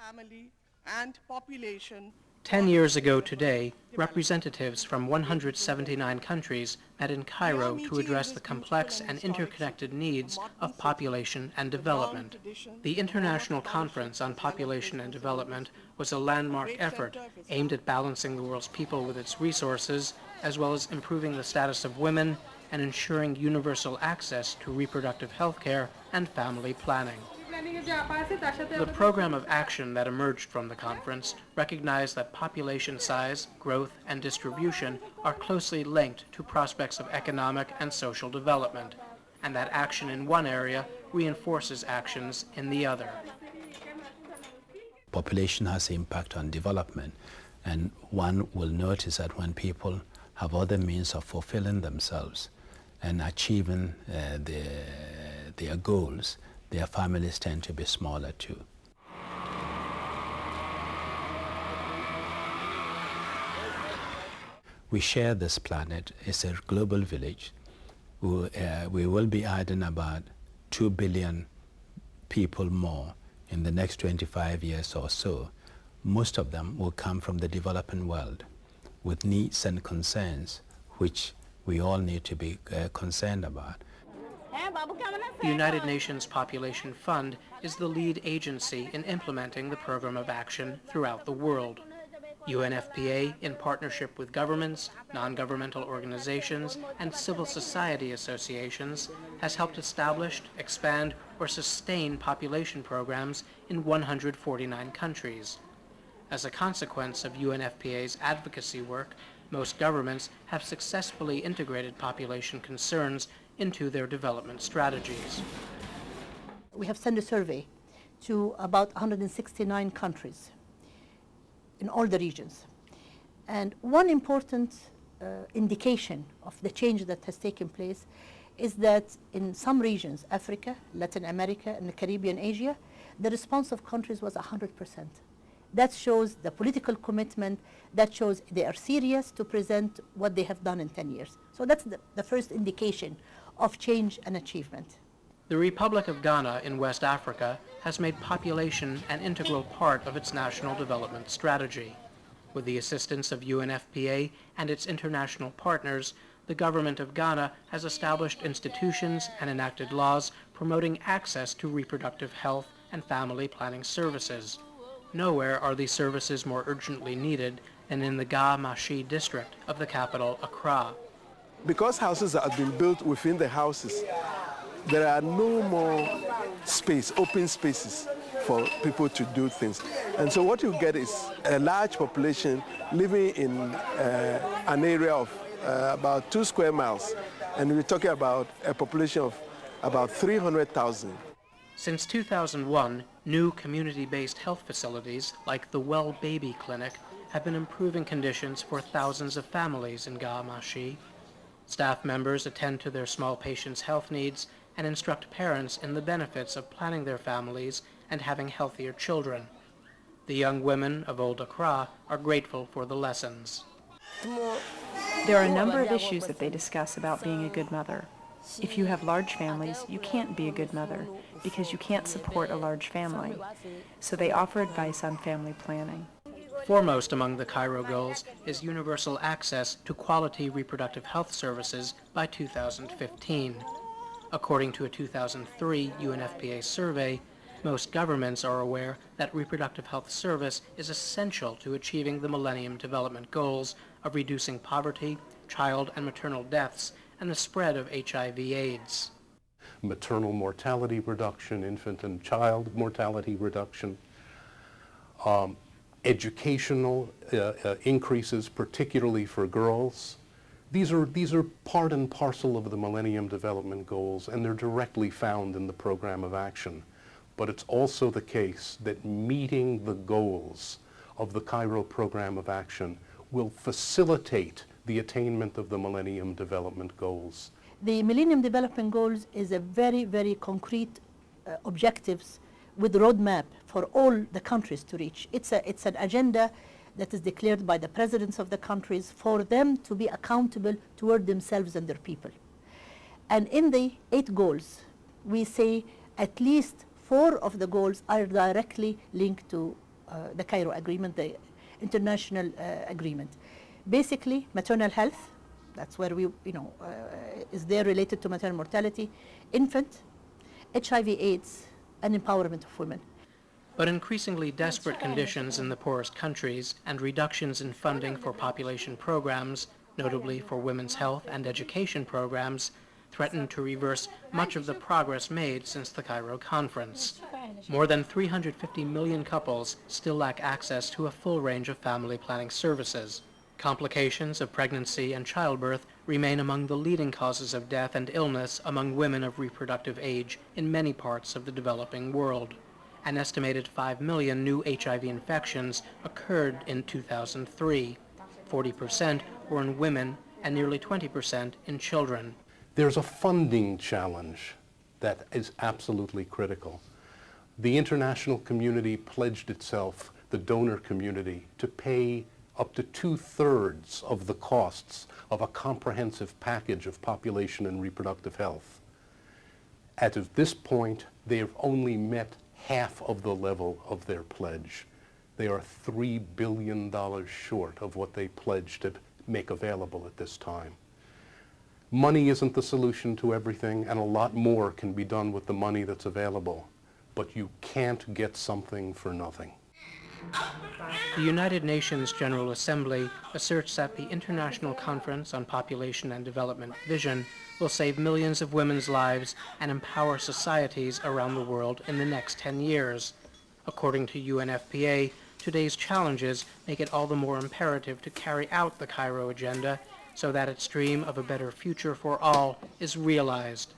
family, and population. 10 years ago today, representatives from 179 countries met in Cairo to address the complex and interconnected needs of population and development. The International Conference on Population and Development was a landmark effort aimed at balancing the world's people with its resources, as well as improving the status of women and ensuring universal access to reproductive health care and family planning. The program of action that emerged from the conference recognized that population size, growth, and distribution are closely linked to prospects of economic and social development, and that action in one area reinforces actions in the other. Population has impact on development, and one will notice that when people have other means of fulfilling themselves and achieving their goals, their families tend to be smaller too. We share this planet. It's a global village. We will be adding about 2 billion people more in the next 25 years or so. Most of them will come from the developing world with needs and concerns which we all need to be concerned about. The United Nations Population Fund is the lead agency in implementing the program of action throughout the world. UNFPA, in partnership with governments, non-governmental organizations, and civil society associations, has helped establish, expand, or sustain population programs in 149 countries. As a consequence of UNFPA's advocacy work, most governments have successfully integrated population concerns into their development strategies. We have sent a survey to about 169 countries in all the regions. And one important indication of the change that has taken place is that in some regions, Africa, Latin America, and the Caribbean, Asia, the response of countries was 100%. That shows the political commitment, that shows they are serious to present what they have done in 10 years. So that's the first indication of change and achievement. The Republic of Ghana in West Africa has made population an integral part of its national development strategy. With the assistance of UNFPA and its international partners, the government of Ghana has established institutions and enacted laws promoting access to reproductive health and family planning services. Nowhere are these services more urgently needed than in the Ga-Mashi district of the capital, Accra. Because houses have been built within the houses, there are no more space, open spaces for people to do things. And so what you get is a large population living in an area of about 2 square miles. And we're talking about a population of about 300,000. Since 2001, new community-based health facilities like the Well Baby Clinic have been improving conditions for thousands of families in Ga-Mashi. Staff members attend to their small patients' health needs and instruct parents in the benefits of planning their families and having healthier children. The young women of Old Accra are grateful for the lessons. There are a number of issues that they discuss about being a good mother. If you have large families, you can't be a good mother because you can't support a large family. So they offer advice on family planning. Foremost among the Cairo goals is universal access to quality reproductive health services by 2015. According to a 2003 UNFPA survey, most governments are aware that reproductive health service is essential to achieving the Millennium Development Goals of reducing poverty, child and maternal deaths, and the spread of HIV/AIDS. Maternal mortality reduction, infant and child mortality reduction, educational increases, particularly for girls. These are part and parcel of the Millennium Development Goals, and they're directly found in the program of action. But it's also the case that meeting the goals of the Cairo program of action will facilitate the attainment of the Millennium Development Goals. The Millennium Development Goals is a very, very concrete objectives with roadmap for all the countries to reach. It's an agenda that is declared by the presidents of the countries for them to be accountable toward themselves and their people. And in the 8 goals, we say at least 4 of the goals are directly linked to the Cairo Agreement, the international agreement. Basically, maternal health, that's where we, is there related to maternal mortality, infant, HIV/AIDS, and empowerment of women. But increasingly desperate conditions in the poorest countries and reductions in funding for population programs, notably for women's health and education programs, threaten to reverse much of the progress made since the Cairo conference. More than 350 million couples still lack access to a full range of family planning services. Complications of pregnancy and childbirth remain among the leading causes of death and illness among women of reproductive age in many parts of the developing world. An estimated 5 million new HIV infections occurred in 2003. 40% were in women and nearly 20% in children. There's a funding challenge that is absolutely critical. The international community pledged itself, the donor community, to pay up to 2/3 of the costs of a comprehensive package of population and reproductive health. At this point, they have only met half of the level of their pledge. They are $3 billion short of what they pledged to make available at this time. Money isn't the solution to everything, and a lot more can be done with the money that's available, but you can't get something for nothing. The United Nations General Assembly asserts that the International Conference on Population and Development Vision will save millions of women's lives and empower societies around the world in the next 10 years. According to UNFPA, today's challenges make it all the more imperative to carry out the Cairo Agenda so that its dream of a better future for all is realized.